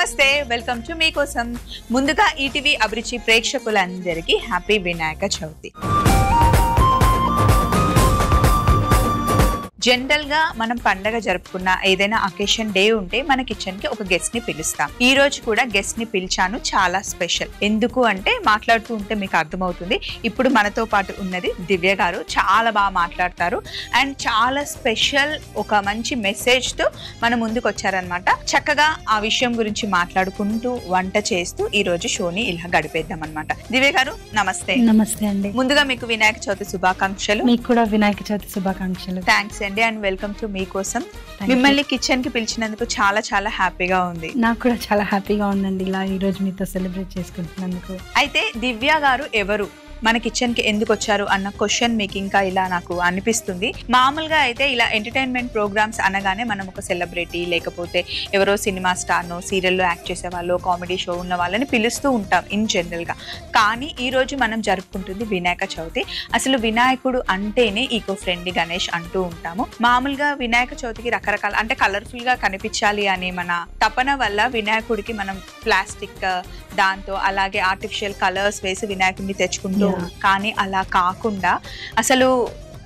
నమస్తే, welcome to మీకోసం. ముందుగా ఈటీవీ అభిరుచి ప్రేక్షకులందరికీ హ్యాపీ వినాయక చవితి. జనరల్ గా మనం పండగ జరుపుకున్న ఏదైనా అకేషన్ డే ఉంటే మన కిచెన్ కి ఒక గెస్ట్ ని పిలుస్తాం. ఈ రోజు కూడా గెస్ట్ ని పిలిచాను, చాలా స్పెషల్. ఎందుకు అంటే మాట్లాడుతూ ఉంటే మీకు అర్థమవుతుంది. ఇప్పుడు మనతో పాటు ఉన్నది దివ్య గారు. చాలా బాగా మాట్లాడతారు అండ్ చాలా స్పెషల్ ఒక మంచి మెసేజ్ తో మన ముందుకు వచ్చారనమాట. చక్కగా ఆ విషయం గురించి మాట్లాడుకుంటూ వంట చేస్తూ ఈ రోజు షోని ఇలా గడిపేద్దాం అనమాట. దివ్య గారు నమస్తే. నమస్తే అండి. ముందుగా మీకు వినాయక చవితి శుభాకాంక్షలు. మీకు కూడా వినాయక చవితి శుభాకాంక్షలు. థ్యాంక్స్ అండి అండ్ వెల్కమ్ టు మీకోసం. మిమ్మల్ని కిచెన్ కి పిలిచినందుకు చాలా చాలా హ్యాపీగా ఉంది. నాకు కూడా చాలా హ్యాపీగా ఉందండి ఇలా ఈ రోజు మీతో సెలబ్రేట్ చేసుకుంటున్నందుకు. అయితే దివ్య గారు ఎవరు, మన కిచెన్ కి ఎందుకు వచ్చారు అన్న క్వశ్చన్ మీకు ఇంకా ఇలా నాకు అనిపిస్తుంది. మామూలుగా అయితే ఇలా ఎంటర్టైన్మెంట్ ప్రోగ్రామ్స్ అనగానే మనం ఒక సెలబ్రిటీ లేకపోతే ఎవరో సినిమా స్టార్నో సీరియల్లో యాక్ట్ చేసే వాళ్ళు కామెడీ షో ఉన్న వాళ్ళని పిలుస్తూ ఉంటాం ఇన్ జనరల్ గా. కానీ ఈ రోజు మనం జరుపుకుంటుంది వినాయక చవితి. అసలు వినాయకుడు అంటేనే ఈకో ఫ్రెండ్లీ గణేష్ అంటూ ఉంటాము. మామూలుగా వినాయక చవితికి రకరకాల అంటే కలర్ఫుల్ గా కనిపించాలి అనే మన తపన వల్ల వినాయకుడికి మనం ప్లాస్టిక్ దాంతో అలాగే ఆర్టిఫిషియల్ కలర్స్ వేసి వినాయకుడిని తెచ్చుకుంటూ, కానీ అలా కాకుండా అసలు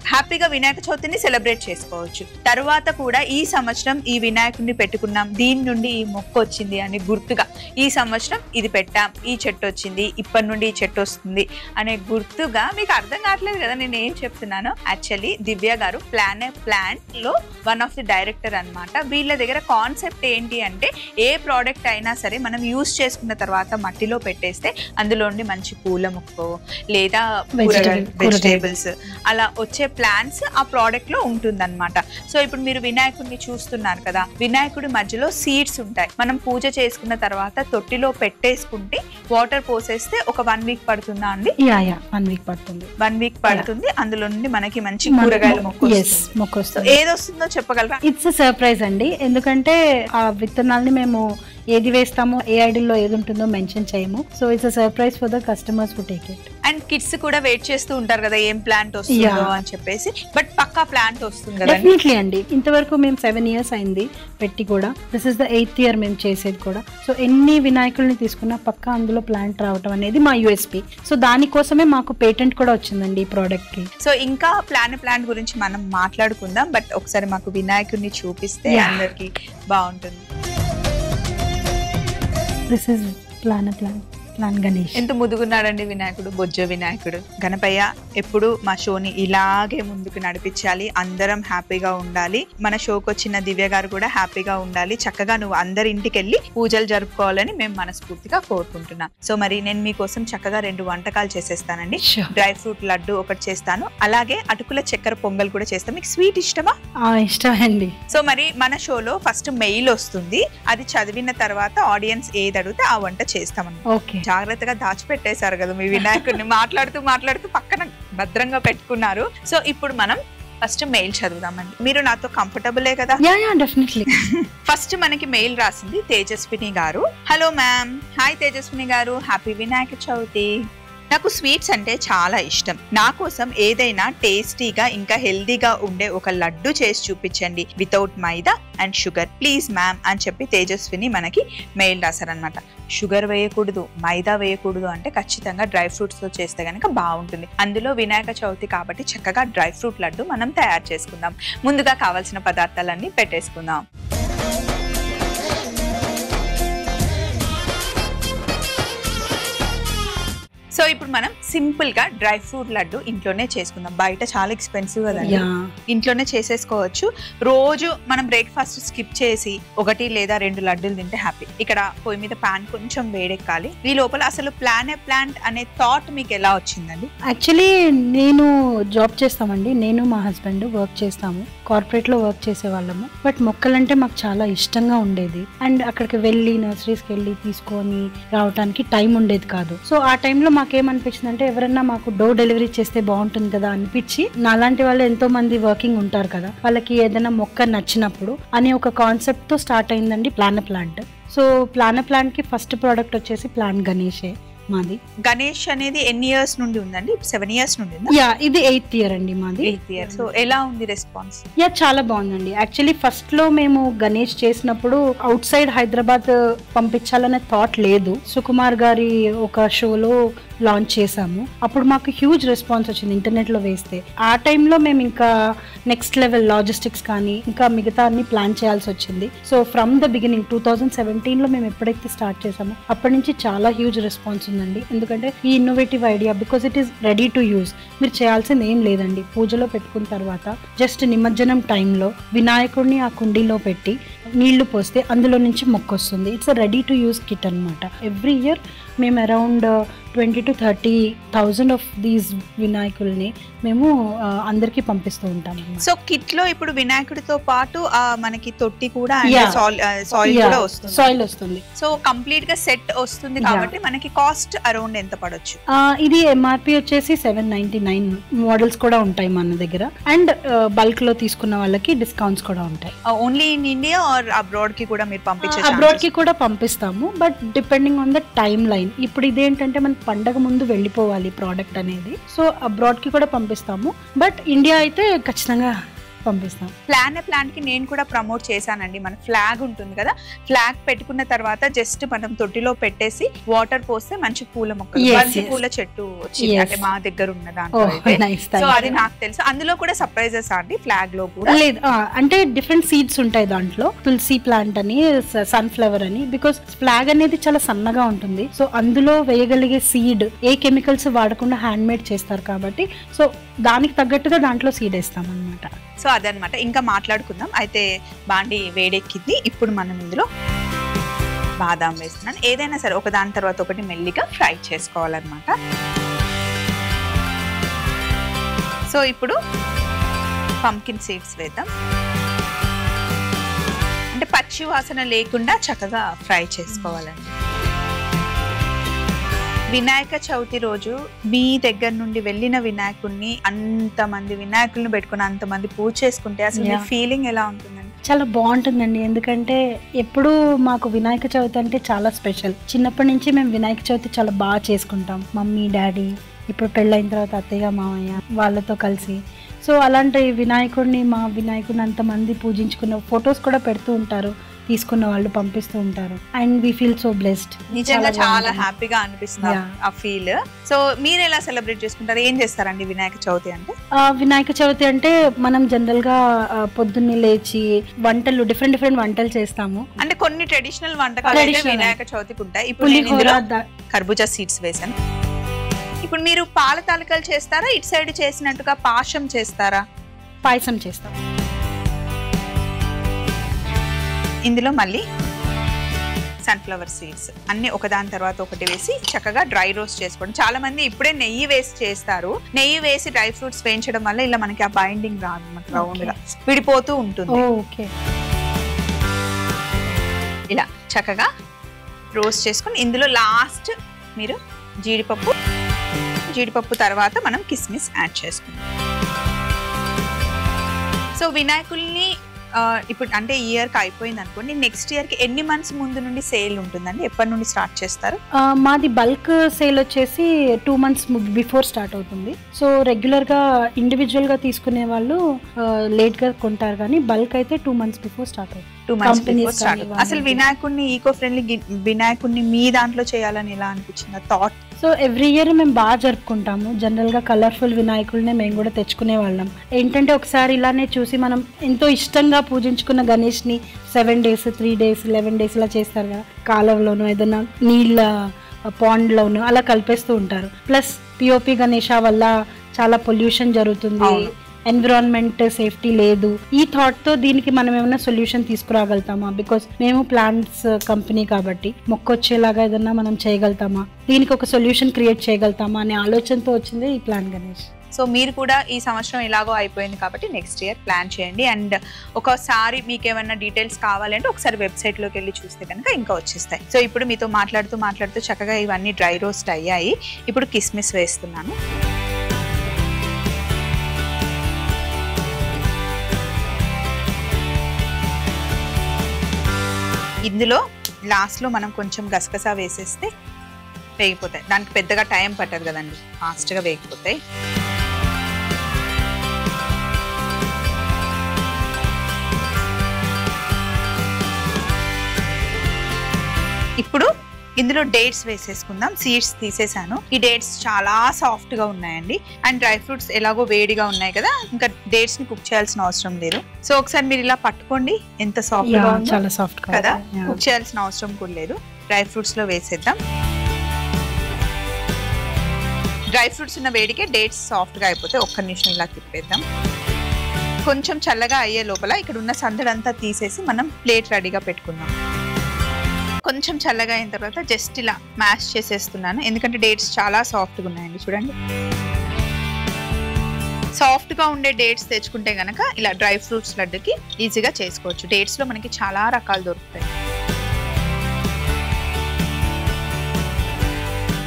హ్యాపీగా వినాయక చవితిని సెలబ్రేట్ చేసుకోవచ్చు. తరువాత కూడా ఈ సంవత్సరం ఈ వినాయకుడిని పెట్టుకున్నాం, దీని నుండి ఈ మొక్క వచ్చింది అని గుర్తుగా ఈ సంవత్సరం ఇది పెట్టాం, ఈ చెట్టు వచ్చింది, ఇప్పటి నుండి ఈ చెట్టు వస్తుంది అనే గుర్తుగా. మీకు అర్థం కావట్లేదు కదా నేను ఏం చెప్తున్నాను. యాక్చువల్లీ దివ్య గారు ప్లాంట్ లో వన్ ఆఫ్ ది డైరెక్టర్ అనమాట. వీళ్ళ దగ్గర కాన్సెప్ట్ ఏంటి అంటే ఏ ప్రోడక్ట్ అయినా సరే మనం యూజ్ చేసుకున్న తర్వాత మట్టిలో పెట్టేస్తే అందులో మంచి పూల మొక్క లేదా వెజిటేబుల్స్ అలా వచ్చే ప్లాంట్స్ ఆ ప్రోడక్ట్ లో ఉంటుందన్నమాట. సో ఇప్పుడు మీరు వినాయకుడిని చూస్తున్నారు కదా, వినాయకుడి మధ్యలో సీడ్స్ ఉంటాయి. మనం పూజ చేసుకున్న తర్వాత తొట్టిలో పెట్టేసుకుంటే వాటర్ పోసేస్తే ఒక 1 వీక్ పడుతుందా అండి? 1 వీక్ పడుతుంది. 1 వీక్ పడుతుంది. అందులో నుండి మనకి మంచి కూరగాయల మొక్క వస్తుంది. ఏదొస్తుందో చెప్పగలరా? ఇట్స్ సర్ప్రైజ్ అండి. ఎందుకంటే ఆ విత్తనాల్ని మేము ఏది వేస్తామో ఏ ఐడిల్లో ఏది ఉంటుందో మెన్షన్ చేయము. So it's surprise for the customers to take it. And kids కూడా వెయిట్ చేస్తూ ఉంటారు కదా ఏం ప్లాంట్ వస్తుందో అని చెప్పేసి. బట్ పక్కా ప్లాంట్ వస్తుంది కదా? డెఫినెట్లీ అండి. ఇంతవరకు మేము 7 years అయింది పెట్టి కూడా. This is the 8th year మేము చేసేది కూడా. సో ఎన్ని వినాయకుల్ని తీసుకున్నా పక్కా అందులో ప్లాంట్ రావటం అనేది మా యూఎస్పీ. సో దానికోసమే మాకు పేటెంట్ కూడా వచ్చిందండి ఈ ప్రోడక్ట్ కి. సో ఇంకా ప్లాంట్ గురించి మనం మాట్లాడుకుందాం. బట్ ఒకసారి మాకు వినాయకుడిని చూపిస్తే అందరికి బాగుంటుంది. This is plan Ganesh. ఎంత ముదుగున్నాడండి వినాయకుడు, బొజ్జ వినాయకుడు. గణపయ్య ఎప్పుడు మా షోని ఇలాగే ముందుకు నడిపించాలి, అందరం హ్యాపీగా ఉండాలి. మన షోకి వచ్చిన దివ్య గారు కూడా హ్యాపీగా ఉండాలి. చక్కగా నువ్వు అందరి ఇంటికి వెళ్ళి పూజలు జరుపుకోవాలని మేము మనస్ఫూర్తిగా కోరుకుంటున్నాం. సో మరి నేను మీకోసం చక్కగా 2 వంటకాలు చేసేస్తానండి. డ్రై ఫ్రూట్ లడ్డు ఒకటి చేస్తాను, అలాగే అటుకుల చక్కెర పొంగల్ కూడా చేస్తాను. మీకు స్వీట్ ఇష్టమా? ఇష్టమండి. సో మరి మన షోలో ఫస్ట్ మెయిల్ వస్తుంది, అది చదివిన తర్వాత ఆడియన్స్ ఏది అడిగితే ఆ వంట చేస్తామని. ఓకే. జాగ్రత్తగా దాచిపెట్టేశారు కదా మీ వినాయకుడిని, మాట్లాడుతూ పక్కన భద్రంగా పెట్టుకున్నారు. సో ఇప్పుడు మనం ఫస్ట్ మెయిల్ చదువుదామండి. మీరు నాతో కంఫర్టబులే కదా? డెఫినెట్లీ. ఫస్ట్ మనకి మెయిల్ రాసింది తేజస్విని గారు. Hello ma'am. హాయ్ తేజస్విని గారు, హ్యాపీ వినాయక చవితి. నాకు స్వీట్స్ అంటే చాలా ఇష్టం. నా కోసం ఏదైనా టేస్టీగా ఇంకా హెల్దీగా ఉండే ఒక లడ్డు చేసి చూపించండి without maida and sugar please ma'am అని చెప్పి తేజస్విని మనకి మెయిల్ రాశారనమాట. షుగర్ వేయకూడదు, మైదా వేయకూడదు అంటే ఖచ్చితంగా డ్రై ఫ్రూట్స్ తో చేస్తే గనక బాగుంటుంది. అందులో వినాయక చవితి కాబట్టి చక్కగా డ్రై ఫ్రూట్ లడ్డు మనం తయారు చేసుకుందాం. ముందుగా కావాల్సిన పదార్థాలన్నీ పెట్టేసుకుందాం. సో ఇప్పుడు మనం సింపుల్ గా డ్రై ఫ్రూట్ లడ్డు ఇంట్లోనే చేసుకుందాం. బయట చాలా ఎక్స్పెన్సివ్ కదండి, ఇంట్లోనే చేసేసుకోవచ్చు. రోజు మనం బ్రేక్ఫాస్ట్ స్కిప్ చేసి 1 లేదా 2 లడ్డూలు తింటే హ్యాపీ. ఇక్కడ పొయ్యి మీద పాన్ కొంచెం వేడెక్కాలి. ఈ లోపల అసలు ప్లాంట్ అనే థాట్ మీకు ఎలా వచ్చిందండి? యాక్చువల్లీ నేను జాబ్ చేస్తామండి. నేను మా హస్బెండ్ వర్క్ చేస్తాము, కార్పొరేట్ లో వర్క్ చేసే వాళ్ళము. బట్ మొక్కలంటే మాకు చాలా ఇష్టంగా ఉండేది. అండ్ అక్కడికి వెళ్ళి నర్సరీస్కి వెళ్ళి తీసుకొని రావడానికి టైం ఉండేది కాదు. సో ఆ టైంలో మాకేమనిపించింది అంటే ఎవరన్నా మాకు డోర్ డెలివరీ చేస్తే బాగుంటుంది కదా అనిపించి, నాలాంటి వాళ్ళు ఎంతో మంది వర్కింగ్ ఉంటారు కదా, వాళ్ళకి ఏదైనా మొక్క నచ్చినప్పుడు అనే ఒక కాన్సెప్ట్ తో స్టార్ట్ అయిందండి ప్లాంట్. సో ప్లాంట్ కి ఫస్ట్ ప్రోడక్ట్ వచ్చేసి ప్లాంట్ గణేషే. మాది. గణేష్ అనేది ఎన్ని ఇయర్స్ నుండి ఉందండి? 7 years నుండి ఉందా? యా, ఇది 8th year అండి మాది. 8th year. సో ఎలా ఉంది రెస్పాన్స్? యా, చాలా బాగుందండి. యాక్చువల్లీ ఫస్ట్ లో మేము గణేష్ చేసినప్పుడు అవుట్ సైడ్ హైదరాబాద్ పంపించాలనే థాట్ లేదు. సుకుమార్ గారి ఒక షోలో లాంచ్ చేసాము. అప్పుడు మాకు హ్యూజ్ రెస్పాన్స్ వచ్చింది ఇంటర్నెట్ లో వేస్తే. ఆ టైంలో మేము ఇంకా నెక్స్ట్ లెవెల్ లాజిస్టిక్స్ కానీ ఇంకా మిగతా అన్ని ప్లాన్ చేయాల్సి వచ్చింది. సో ఫ్రమ్ ద బిగినింగ్ 2017 లో మేము ఎప్పుడైతే స్టార్ట్ చేసామో అప్పటి నుంచి చాలా హ్యూజ్ రెస్పాన్స్ ఉందండి. ఎందుకంటే ఈ innovative idea, because it is ready to use. మీరు చేయాల్సింది ఏం లేదండి. పూజలో పెట్టుకున్న తర్వాత జస్ట్ నిమజ్జనం టైంలో వినాయకుడిని ఆ కుండీలో పెట్టి నీళ్లు పోస్తే అందులో నుంచి మొక్క వస్తుంది. It's ready to use kit అనమాట. ఎవ్రీ ఇయర్ మేము అరౌండ్ 20,000 to 30,000 ఆఫ్ దీస్ వినాయకుల్ని మేము అందరికి పంపిస్తూ ఉంటాం. సో కిట్ లో ఇప్పుడు వినాయకుడితో పాటు మనకి తొట్టి కూడా సాయిల్ కూడా వస్తుంది. సాయిల్ వస్తుంది. సో కంప్లీట్ గా సెట్ వస్తుంది కాబట్టి మనకి కాస్ట్ అరౌండ్ ఎంత పడొచ్చు? ఇది ఎంఆర్పి వచ్చేసి 799. మోడల్స్ కూడా ఉంటాయి మన దగ్గర. అండ్ బల్క్ లో తీసుకున్న వాళ్ళకి డిస్కౌంట్స్ కూడా ఉంటాయి. Only in India or abroad కి కూడా మీరు పంపించే? అబ్రాడ్ కి కూడా పంపిస్తాము, but depending on the timeline. ఇప్పుడు ఇదేంటంటే మన పండగ ముందు వెళ్ళిపోవాలి ప్రోడక్ట్ అనేది. సో అబ్రాడ్ కి కూడా పంపిస్తాము, బట్ ఇండియా అయితే ఖచ్చితంగా పంపిస్తాం. ప్లాన్ కి నేను కూడా ప్రమోట్ చేశానండి. మన ఫ్లాగ్ ఉంటుంది కదా, ఫ్లాగ్ పెట్టుకున్న తర్వాత జస్ట్ మనం తొట్టిలో పెట్టేసి వాటర్ పోస్తే మంచి పూల మొక్కలు, మంచి పూల చెట్టు వచ్చింది. అంటే మా దగ్గర ఉన్న దాంట్లో సో అది నాకు తెలుసు. అందులో కూడా సర్ప్రైజెస్ అండి ఫ్లాగ్ లో కూడా? లేదు, అంటే డిఫరెంట్ సీడ్స్ ఉంటాయి దాంట్లో. తులసి ప్లాంట్ అని, సన్ఫ్లవర్ అని. బికాస్ ఫ్లాగ్ అనేది చాలా సన్నగా ఉంటుంది. సో అందులో వేయగలిగే సీడ్ ఏ కెమికల్స్ వాడకుండా హ్యాండ్ మేడ్ చేస్తారు కాబట్టి సో దానికి తగ్గట్టుగా దాంట్లో సీడ్ వేస్తాం అనమాట. సో అదనమాట. ఇంకా మాట్లాడుకుందాం. అయితే బాండి వేడెక్కింది. ఇప్పుడు మనం ఇందులో బాదాం వేస్తున్నాను. ఏదైనా సరే ఒక దాని తర్వాత ఒకటి మెల్లిగా ఫ్రై చేసుకోవాలన్నమాట. సో ఇప్పుడు పంకిన్ సీడ్స్ వేద్దాం. అంటే పచ్చి వాసన లేకుండా చక్కగా ఫ్రై చేసుకోవాలండి. వినాయక చవితి రోజు మీ దగ్గర నుండి వెళ్ళిన వినాయకుడిని అంతమంది వినాయకులను పెట్టుకుని అంతమంది పూజ చేసుకుంటే అసలు మీ ఫీలింగ్ ఎలా ఉంటుందండి? చాలా బాగుంటుందండి. ఎందుకంటే ఎప్పుడు మాకు వినాయక చవితి అంటే చాలా స్పెషల్. చిన్నప్పటి నుంచి మేము వినాయక చవితి చాలా బాగా చేసుకుంటాం. మమ్మీ, డాడీ, ఇప్పుడు పెళ్ళైన తర్వాత అత్తయ్య, మామయ్య వాళ్ళతో కలిసి. సో అలాంటి వినాయకుడిని, మా వినాయకుడిని అంతమంది పూజించుకున్న ఫొటోస్ కూడా పెడుతూ ఉంటారు, తీసుకున్న వాళ్ళు పంపిస్తూ ఉంటారు. And we feel so blessed. నిజంగా చాలా హ్యాపీగా అనిపిస్తుంది ఆ ఫీల్. సో మీరు ఎలా సెలబ్రేట్ చేసుకుంటారు? ఏం చేస్తారండి వినాయక చవితి అంటే? వినాయక చవితి అంటే మనం జనరల్ గా పొద్దున్నే లేచి వంటలు, డిఫరెంట్ వంటలు చేస్తాము. అంటే కొన్ని ట్రెడిషనల్ వంటకాలు వినాయక చవితికి ఉంటాయి. ఇప్పుడు కర్బూజా సీడ్స్ వేసాను. ఇప్పుడు మీరు పాల తాలికలు చేస్తారా? ఇటు సైడ్ చేసినట్టుగా పాశం చేస్తారా? పాయసం చేస్తాం. ఇందులో మళ్ళీ సన్ఫ్లవర్ సీడ్స్ అన్ని ఒకదాని తర్వాత ఒకటి వేసి చక్కగా డ్రై రోస్ట్ చేసుకోండి. చాలా మంది ఇప్పుడే నెయ్యి వేసి చేస్తారు. నెయ్యి వేసి డ్రై ఫ్రూట్స్ వేయించడం వల్ల ఇలా మనకి ఆ బైండింగ్ రాదు, మనకి రౌండ్ గా విడిపోతూ ఉంటుంది. ఇలా చక్కగా రోస్ట్ చేసుకుని ఇందులో లాస్ట్ మీరు జీడిపప్పు తర్వాత మనం కిస్మిస్ యాడ్ చేసుకుందాం. సో వినాయకుల్ని ఇప్పుడు అంటే ఈ ఇయర్ కి అయిపోయింది అనుకోండి, నెక్స్ట్ ఇయర్ కి ఎన్ని మంత్స్ ముందు నుండి సేల్ ఉంటుందండి? ఎప్పటి నుండి స్టార్ట్ చేస్తారు? మాది బల్క్ సేల్ వచ్చేసి 2 months బిఫోర్ స్టార్ట్ అవుతుంది. సో రెగ్యులర్ గా ఇండివిజువల్ గా తీసుకునే వాళ్ళు లేట్ గా కొంటారు, కానీ బల్క్ అయితే 2 months బిఫోర్ స్టార్ట్ అవుతుంది. 2 months బిఫోర్ స్టార్ట్. అసలు వినాయకుడిని ఈకో ఫ్రెండ్లీ వినాయకుడిని మీ దాంట్లో చేయాలని ఎలా అనిపించింది థాట్? సో ఎవ్రీ ఇయర్ మేము బాగా జరుపుకుంటాము. జనరల్గా కలర్ఫుల్ వినాయకుల్నే మేము కూడా తెచ్చుకునే వాళ్ళం. ఏంటంటే ఒకసారి ఇలానే చూసి మనం ఎంతో ఇష్టంగా పూజించుకున్న గణేష్ని 7 days, 3 days, 11 days ఇలా చేస్తారు కదా, కాలంలోనూ ఏదైనా నీళ్ళ పాండ్లోనూ అలా కలిపేస్తూ ఉంటారు. ప్లస్ పిఓపి గణేష వల్ల చాలా పొల్యూషన్ జరుగుతుంది, ఎన్విరాన్మెంట్ సేఫ్టీ లేదు. ఈ థాట్ తో దీనికి మనం ఏమైనా సొల్యూషన్ తీసుకురాగలుగుతామా? బికాస్ మేము ప్లాంట్స్ కంపెనీ కాబట్టి మొక్క వచ్చేలాగా ఏదన్నా మనం చేయగలుగుతామా, దీనికి ఒక సొల్యూషన్ క్రియేట్ చేయగలుగుతామా అనే ఆలోచనతో వచ్చింది ఈ ప్లాన్ గణేష్. సో మీరు కూడా ఈ సంవత్సరం ఎలాగో అయిపోయింది కాబట్టి నెక్స్ట్ ఇయర్ ప్లాన్ చేయండి. అండ్ ఒకసారి మీకు ఏమైనా డీటెయిల్స్ కావాలంటే ఒకసారి వెబ్సైట్లోకి వెళ్ళి చూస్తే కనుక ఇంకా వచ్చేస్తాయి. సో ఇప్పుడు మీతో మాట్లాడుతూ చక్కగా ఇవన్నీ డ్రై రోస్ట్ అయ్యాయి. ఇప్పుడు కిస్మిస్ వేస్తున్నాను. ఇందులో లాస్ట్లో మనం కొంచెం గసగసా వేసేస్తే వేగిపోతాయి. దానికి పెద్దగా టైం పట్టదు కదండి, ఫాస్ట్గా వేగిపోతాయి. ఇప్పుడు ఇందులో డేట్స్ వేసేసుకుందాం. సీడ్స్ తీసేసాను. ఈ డేట్స్ చాలా సాఫ్ట్ గా ఉన్నాయండి. అండ్ డ్రై ఫ్రూట్స్ ఎలాగో వేడిగా ఉన్నాయి కదా, ఇంకా డేట్స్ ని కుక్ చేయాల్సిన అవసరం లేదు. సో ఒకసారి మీరు ఇలా పట్టుకోండి, ఎంత సాఫ్ట్ గా ఉందో. చాలా సాఫ్ట్ కదా, కుక్ చేయాల్సిన అవసరం కూడా లేదు. డ్రై ఫ్రూట్స్ లో వేసేద్దాం. డ్రై ఫ్రూట్స్ ఉన్న వేడికే డేట్స్ సాఫ్ట్ గా అయిపోతే ఒక్క నిమిషం ఇలా తిప్పేద్దాం. కొంచెం చల్లగా అయ్యే లోపల ఇక్కడ ఉన్న సందడంతా తీసేసి మనం ప్లేట్ రెడీగా పెట్టుకుందాం. కొంచెం చల్లగా అయిన తర్వాత జస్ట్ ఇలా మ్యాష్ చేసేస్తున్నాను, ఎందుకంటే డేట్స్ చాలా సాఫ్ట్గా ఉన్నాయండి. చూడండి, సాఫ్ట్గా ఉండే డేట్స్ తెచ్చుకుంటే కనుక ఇలా డ్రై ఫ్రూట్స్ లడ్డుకి ఈజీగా చేసుకోవచ్చు. డేట్స్లో మనకి చాలా రకాలు దొరుకుతాయి.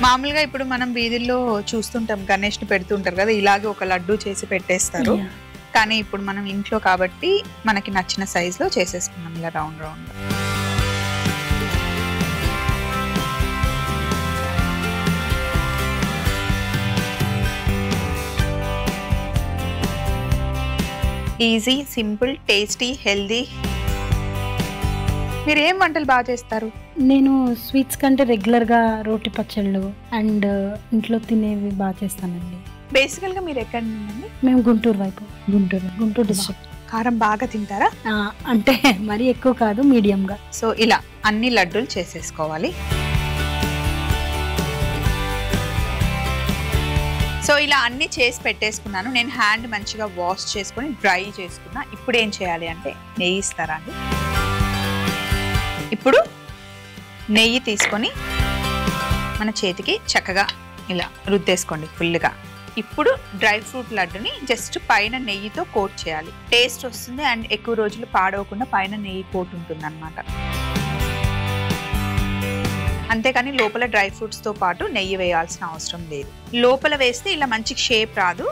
మామూలుగా ఇప్పుడు మనం వీధుల్లో చూస్తుంటాం, గణేష్ని పెడుతుంటారు కదా, ఇలాగే ఒక లడ్డు చేసి పెట్టేస్తారు. కానీ ఇప్పుడు మనం ఇంట్లో కాబట్టి మనకి నచ్చిన సైజులో చేసేసుకున్నాం, ఇలా round round. Easy, simple, tasty, healthy. మీరు ఏం వంటలు బాగా చేస్తారు? నేను స్వీట్స్ కంటే రెగ్యులర్గా రోటి పచ్చళ్ళు అండ్ ఇంట్లో తినేవి బాగా చేస్తానండి. బేసికల్గా మీరు ఎక్కడ నుండి? మేము గుంటూరు వైపు. గుంటూరు డిస్ట్రిక్ట్. కారం బాగా తింటారా? అంటే మరీ ఎక్కువ కాదు, మీడియంగా. సో ఇలా అన్ని లడ్డూలు చేసేసుకోవాలి. సో ఇలా అన్ని చేసి పెట్టేసుకున్నాను. నేను హ్యాండ్ మంచిగా వాష్ చేసుకొని డ్రై చేసుకున్నా. ఇప్పుడు ఏం చేయాలి అంటే నెయ్యి ఇస్తారా అండి. ఇప్పుడు నెయ్యి తీసుకొని మన చేతికి చక్కగా ఇలా రుద్దేసుకోండి ఫుల్గా. ఇప్పుడు డ్రై ఫ్రూట్ లడ్డుని జస్ట్ పైన నెయ్యితో కోట్ చేయాలి. టేస్ట్ వస్తుంది అండ్ ఎక్కువ రోజులు పాడవకుండా పైన నెయ్యి కోట్ ఉంటుంది అన్నమాట. అంతేకాని లోపల డ్రై ఫ్రూట్స్ తో పాటు నెయ్యి వేయాల్సిన అవసరం లేదు. లోపల వేస్తే ఇలా మంచి షేప్ రాదు.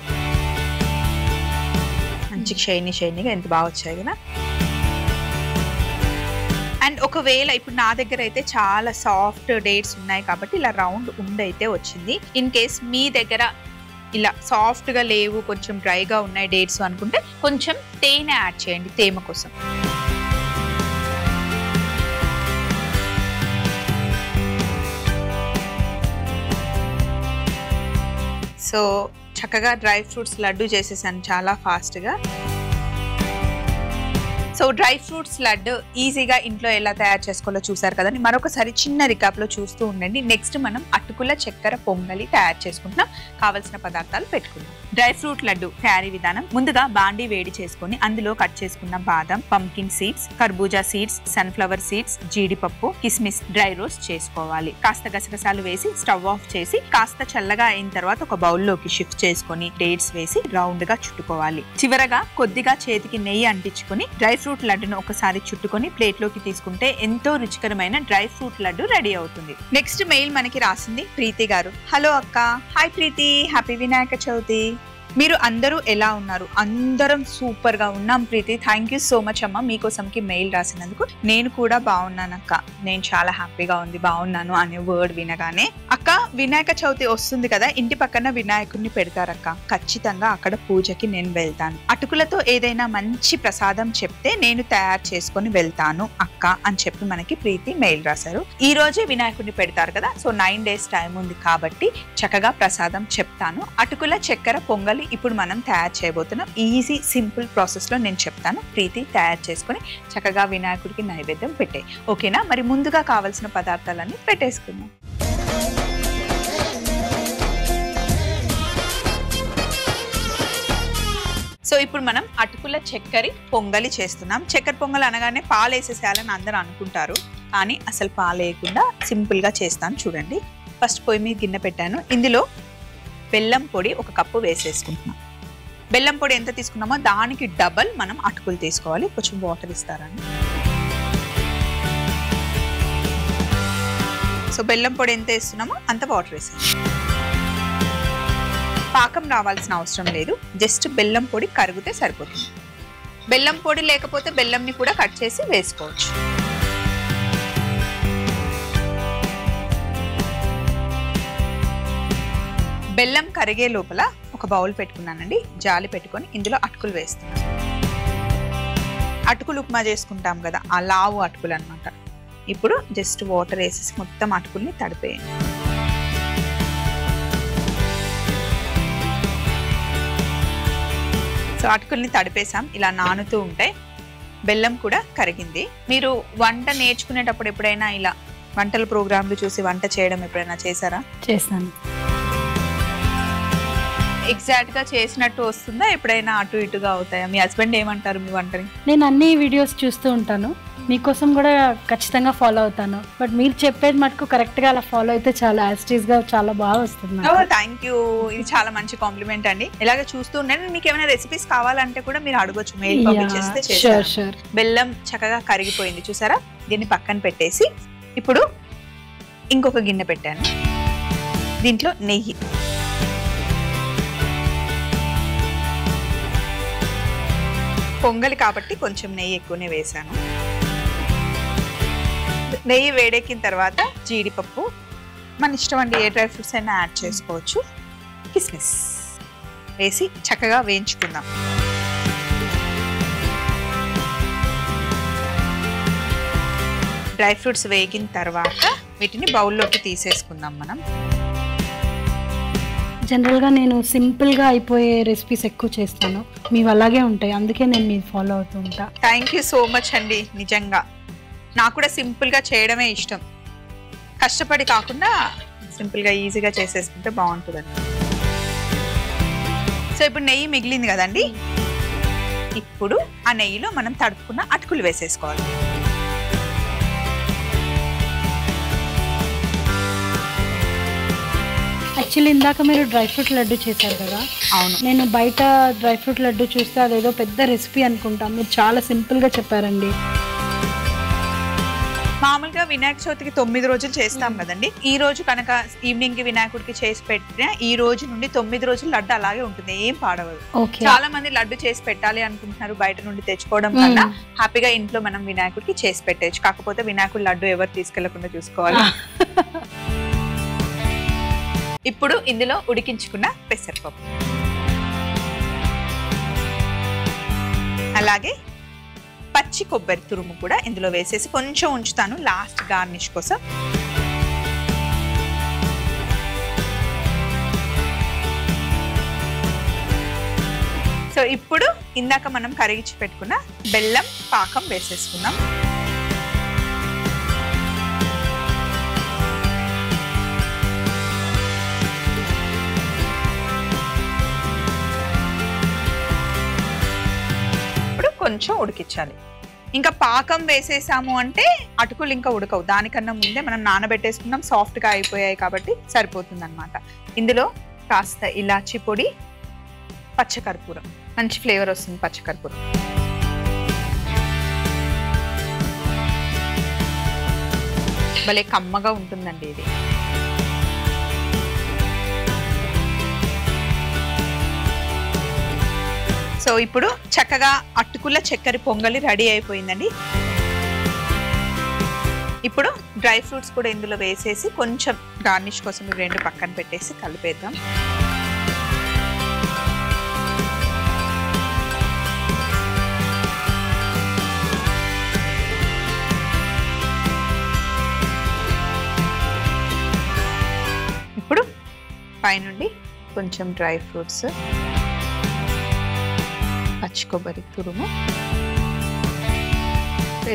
మంచి షైనీగా ఎంత బాగా వచ్చాయి కదా. అండ్ ఒకవేళ ఇప్పుడు నా దగ్గర అయితే చాలా సాఫ్ట్ డేట్స్ ఉన్నాయి కాబట్టి ఇలా రౌండ్ ఉండైతే వచ్చింది. ఇన్ కేస్ మీ దగ్గర ఇలా సాఫ్ట్ గా లేవు, కొంచెం డ్రైగా ఉన్నాయి డేట్స్ అనుకుంటే కొంచెం తేనె యాడ్ చేయండి, తేమ కోసం. సో చక్కగా డ్రై ఫ్రూట్స్ లడ్డు చేసేసాను చాలా ఫాస్ట్గా. సో డ్రై ఫ్రూట్స్ లడ్డు ఈజీగా ఇంట్లో ఎలా తయారు చేసుకోవాలో చూసారు కదండి. మరొకసారి చిన్న రికాప్లో చూస్తూ ఉండండి. నెక్స్ట్ మనం అటుకుల చక్కెర పొంగలి తయారు చేసుకుంటున్నాం. కావలసిన పదార్థాలు పెట్టుకుందాం. డ్రై ఫ్రూట్ లడ్డు తయారీ విధానం. ముందుగా బాండీ వేడి చేసుకొని అందులో కట్ చేసుకున్న బాదం, పంకిన్ సీడ్స్, కర్బూజా సీడ్స్, సన్ఫ్లవర్ సీడ్స్, జీడిపప్పు, కిస్మిస్ డ్రై రోస్ట్ చేసుకోవాలి. కాస్త గసగసాలు వేసి స్టవ్ ఆఫ్ చేసి కాస్త చల్లగా అయిన తర్వాత ఒక బౌల్లోకి షిఫ్ట్ చేసుకొని డేట్స్ వేసి రౌండ్ గా చుట్టుకోవాలి. చివరగా కొద్దిగా చేతికి నెయ్యి అంటించుకొని డ్రై ఫ్రూట్ లడ్డును ఒకసారి చుట్టుకొని ప్లేట్ లోకి తీసుకుంటే ఎంతో రుచికరమైన డ్రై ఫ్రూట్ లడ్డు రెడీ అవుతుంది. నెక్స్ట్ మెయిల్ మనకి రాసింది ప్రీతి గారు. హలో అక్క. హాయ్ ప్రీతి, హ్యాపీ వినాయక చవితి. మీరు అందరూ ఎలా ఉన్నారు? అందరం సూపర్ గా ఉన్నాం ప్రీతి. థ్యాంక్ యూ సో మచ్ అమ్మ మీకోసంకి మెయిల్ రాసినందుకు. నేను కూడా బాగున్నాను అక్క. నేను చాలా హ్యాపీగా ఉంది బాగున్నాను అనే వర్డ్ వినగానే. అక్క వినాయక చవితి వస్తుంది కదా, ఇంటి పక్కన వినాయకుడిని పెడతారక్క. ఖచ్చితంగా అక్కడ పూజకి నేను వెళ్తాను. అటుకులతో ఏదైనా మంచి ప్రసాదం చెప్తే నేను తయారు చేసుకొని వెళ్తాను అక్క అని చెప్పి మనకి ప్రీతి మెయిల్ రాశారు. ఈ రోజే వినాయకుడిని పెడతారు కదా, సో 9 days టైం ఉంది కాబట్టి చక్కగా ప్రసాదం చెప్తాను. అటుకుల చక్కెర పొంగలి ఇప్పుడు మనం తయారు చేయబోతున్నాం. ఈజీ సింపుల్ ప్రాసెస్ లో నేను చెప్తాను. ప్రీతి తయారు చేసుకుని చక్కగా వినాయకుడికి నైవేద్యం పెట్టే. ఓకేనా? మరి ముందుగా కావాల్సిన పదార్థాలన్నీ పెట్టేసుకుందాం. సో ఇప్పుడు మనం అటుకుల చక్కెర పొంగలి చేస్తున్నాం. చక్కెర పొంగలి అనగానే పాలు వేసేసేయాలని అందరూ అనుకుంటారు, కానీ అసలు పాలు వేయకుండా సింపుల్ గా చేస్తాను. చూడండి, ఫస్ట్ పొయ్యి మీద గిన్నె పెట్టాను. ఇందులో బెల్లం పొడి 1 కప్పు వేసేసుకుంటున్నాం. బెల్లం పొడి ఎంత తీసుకున్నామో దానికి డబల్ మనం అటుకులు తీసుకోవాలి. కొంచెం వాటర్ ఇస్తారండి. సో బెల్లం పొడి ఎంత వేస్తున్నామో అంత వాటర్ వేసాం. పాకం రావాల్సిన అవసరం లేదు, జస్ట్ బెల్లం పొడి కరిగితే సరిపోతుంది. బెల్లం పొడి లేకపోతే బెల్లంని కూడా కట్ చేసి వేసుకోవచ్చు. బెల్లం కరిగే లోపల ఒక బౌల్ పెట్టుకున్నానండి, జాలి పెట్టుకొని ఇందులో అటుకులు వేస్తున్నాను. అటుకులు ఉప్మా చేసుకుంటాం కదా, ఆ లావు అటుకులు అనమాట. ఇప్పుడు జస్ట్ వాటర్ వేసేసి మొత్తం అటుకుల్ని తడిపేయండి. సో అటుకుల్ని తడిపేసాం, ఇలా నానుతూ ఉంటాయి. బెల్లం కూడా కరిగింది. మీరు వంట నేర్చుకునేటప్పుడు ఎప్పుడైనా ఇలా వంటల ప్రోగ్రాంలు చూసి వంట చేయడం ఎప్పుడైనా చేశారా? చేశాను. ఎగ్జాక్ట్ గా చేసినట్టు వస్తుందా, ఎప్పుడైనా అటు ఇటుగా అవుతాయా? మీ హస్బెండ్ ఏమంటారు మీ వంటని? నేను అన్ని వీడియోస్ చూస్తూ ఉంటాను, మీకోసం కూడా ఖచ్చితంగా ఫాలో అవుతాను. బట్ మీరు చెప్పేది మటుకు కరెక్ట్ గా అలా ఫాలో అయితే చాలా యాస్టీస్ గా చాలా బాగా వస్తుంది. థ్యాంక్ యూ, ఇది చాలా మంచి కాంప్లిమెంట్ అండి. ఇలాగే చూస్తూ ఉండండి. మీకు ఏమైనా రెసిపీస్ కావాలంటే కూడా మీరు అడగొచ్చు, మెయిల్ పంపించేస్తే చేస్తాను. బెల్లం చక్కగా కరిగిపోయింది చూసారా, దీన్ని పక్కన పెట్టేసి ఇప్పుడు ఇంకొక గిన్నె పెట్టాను. దీంట్లో నెయ్యి, పొంగలి కాబట్టి కొంచెం నెయ్యి ఎక్కువనే వేసాను. నెయ్యి వేడెక్కిన తర్వాత జీడిపప్పు, మన ఇష్టం అండి, ఏ డ్రై ఫ్రూట్స్ అయినా యాడ్ చేసుకోవచ్చు, కిస్మిస్ వేసి చక్కగా వేయించుకుందాం. డ్రై ఫ్రూట్స్ వేగిన తర్వాత వీటిని బౌల్లోకి తీసేసుకుందాం మనం. జనరల్గా నేను సింపుల్గా అయిపోయే రెసిపీస్ ఎక్కువ చేస్తాను, మీవి అలాగే ఉంటాయి, అందుకే నేను మీరు ఫాలో అవుతూ ఉంటా. థ్యాంక్ యూ సో మచ్ అండి. నిజంగా నాకు కూడా సింపుల్గా చేయడమే ఇష్టం, కష్టపడి కాకుండా సింపుల్గా ఈజీగా చేసేసుకుంటే బాగుంటుందండి. సో ఇప్పుడు నెయ్యి మిగిలింది కదండి, ఇప్పుడు ఆ నెయ్యిలో మనం తడుపుకున్న అటుకులు వేసేసుకోవాలి. యాక్చువల్లీ ఇందాక మీరు డ్రై ఫ్రూట్ లడ్డు చేశారు కదా. అవును, నేను బయట డ్రై ఫ్రూట్ లడ్డు చూస్తే అదేదో పెద్ద రెసిపీ అనుకుంటాను, మీరు చాలా సింపుల్గా చెప్పారండి. మామూలుగా వినాయక చవితికి 9 రోజులు చేస్తాం కదండి. ఈ రోజు కనుక ఈవినింగ్ కి వినాయకుడికి చేసి పెట్టిన ఈ రోజు నుండి 9 రోజులు లడ్డు అలాగే ఉంటుంది, ఏం పాడవదు. చాలా మంది లడ్డు చేసి పెట్టాలి అనుకుంటున్నారు బయట నుండి తెచ్చుకోవడం కన్నా, హ్యాపీగా ఇంట్లో మనం వినాయకుడికి చేసి పెట్టచ్చు. కాకపోతే వినాయకుడి లడ్డు ఎవరు తీసుకెళ్లకుండా చూసుకోవాలి. ఇప్పుడు ఇందులో ఉడికించుకున్న పెసరపప్పు, అలాగే పచ్చి కొబ్బరి తురుము కూడా ఇందులో వేసేసి కొంచెం ఉంచుతాను లాస్ట్ గార్నిష్ కోసం. సో ఇప్పుడు ఇందాక మనం కరిగించి పెట్టుకున్న బెల్లం పాకం వేసేసుకుందాం. కొంచెం ఉడికించాలి. ఇంకా పాకం వేసేసాము అంటే అటుకులు ఇంకా ఉడకవు, దానికన్నా ముందే మనం నానబెట్టేసుకున్నాం, సాఫ్ట్ గా అయిపోయాయి కాబట్టి సరిపోతుంది అనమాట. ఇందులో కాస్త ఇలాచి పొడి, పచ్చకర్పూరం, మంచి ఫ్లేవర్ వస్తుంది పచ్చకర్పూరం. భలే కమ్మగా ఉంటుందండి ఇది. సో ఇప్పుడు చక్కగా అటుకుల చక్కెర పొంగలి రెడీ అయిపోయిందండి. ఇప్పుడు డ్రై ఫ్రూట్స్ కూడా ఇందులో వేసేసి కొంచెం గార్నిష్ కోసం ఇవి రెండు పక్కన పెట్టేసి కలిపేద్దాం. ఇప్పుడు పైనుండి కొంచెం డ్రై ఫ్రూట్స్, పచ్చి కొబ్బరి తురుము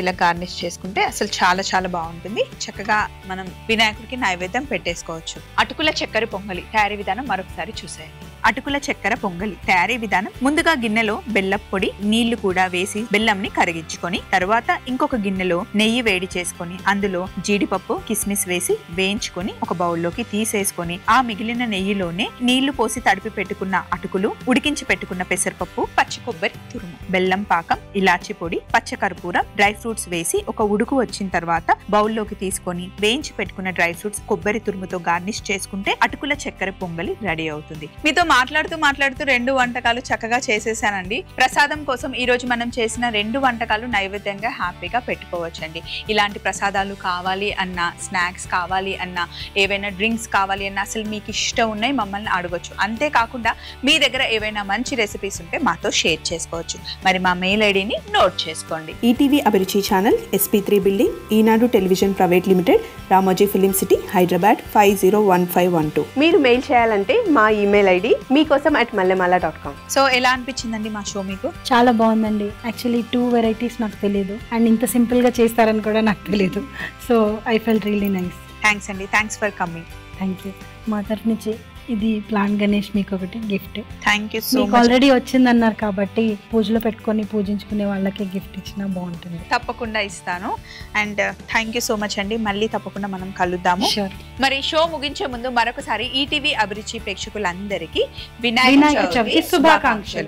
ఇలా గార్నిష్ చేసుకుంటే అసలు చాలా చాలా బాగుంటుంది. చక్కగా మనం వినాయకుడికి నైవేద్యం పెట్టేసుకోవచ్చు. అటుకుల చక్కెర పొంగలి తయారీ విధానం మరొకసారి చూసేయండి. అటుకుల చక్కెర పొంగలి తయారీ విధానం: ముందుగా గిన్నెలో బెల్లం పొడి, నీళ్లు కూడా వేసి బెల్లంని కరిగించుకొని, తర్వాత ఇంకొక గిన్నెలో నెయ్యి వేడి చేసుకొని అందులో జీడిపప్పు, కిస్మిస్ వేసి వేయించుకొని ఒక బౌల్లోకి తీసేసుకొని, ఆ మిగిలిన నెయ్యిలోనే నీళ్లు పోసి తడిపి పెట్టుకున్న అటుకులు, ఉడికించి పెట్టుకున్న పెసరపప్పు, పచ్చి కొబ్బరి తురుము, బెల్లం పాకం, ఇలాచి పొడి, పచ్చకర్పూరం, డ్రై ఫ్రూట్స్ వేసి ఒక ఉడుకు వచ్చిన తర్వాత బౌల్లోకి తీసుకొని వేయించి పెట్టుకున్న డ్రై ఫ్రూట్స్, కొబ్బరి తురుముతో గార్నిష్ చేసుకుంటే అటుకుల చక్కెర పొంగలి రెడీ అవుతుంది. మీతో మాట్లాడుతూ 2 వంటకాలు చక్కగా చేసేసానండి. ప్రసాదం కోసం ఈ రోజు మనం చేసిన 2 వంటకాలు నైవేద్యంగా హ్యాపీగా పెట్టుకోవచ్చండి. ఇలాంటి ప్రసాదాలు కావాలి అన్నా, స్నాక్స్ కావాలి అన్నా, ఏవైనా డ్రింక్స్ కావాలి అన్నా అసలు మీకు ఇష్టం ఉన్నాయి మమ్మల్ని అడగొచ్చు. అంతేకాకుండా మీ దగ్గర ఏవైనా మంచి రెసిపీస్ ఉంటే మాతో షేర్ చేసుకోవచ్చు. మరి మా మెయిల్ ఐడిని నోట్ చేసుకోండి. ETV Abhiruchi channel, SP3 building, Eenadu television private limited, Ramoji film city, Hyderabad 501512. మీరు మెయిల్ చేయాలంటే మా ఈమెయిల్ ఐడి meekosom@mallemala.com. సో ఎలా అనిపించిందండి మా షో మీకు? చాలా బాగుందండి. యాక్చువల్లీ 2 వెరైటీస్ నాకు తెలియదు అండ్ ఇంత సింపుల్గా చేస్తారని కూడా నాకు తెలియదు. So I felt really nice. Thanks అండి. Thanks for coming. Thank you. మా తరఫు నుంచి ఇది ప్లాన్ గణేష్ మీకు ఒకటి గిఫ్ట్. థ్యాంక్ యూ సో మీకు మచ్. ఆల్రెడీ వచ్చిందన్నారు కాబట్టి పూజలో పెట్టుకొని పూజించుకునే వాళ్ళకి గిఫ్ట్ ఇచ్చినా బాగుంటుంది. తప్పకుండా ఇస్తాను. And thank you so much అండి. మళ్ళీ తప్పకుండా మనం కలుద్దాము. షూర్. మరి షో ముగించే ముందు మరొకసారి ఈటీవీ అభిరుచి ప్రేక్షకులందరికీ వినాయక చవితి శుభాకాంక్షలు.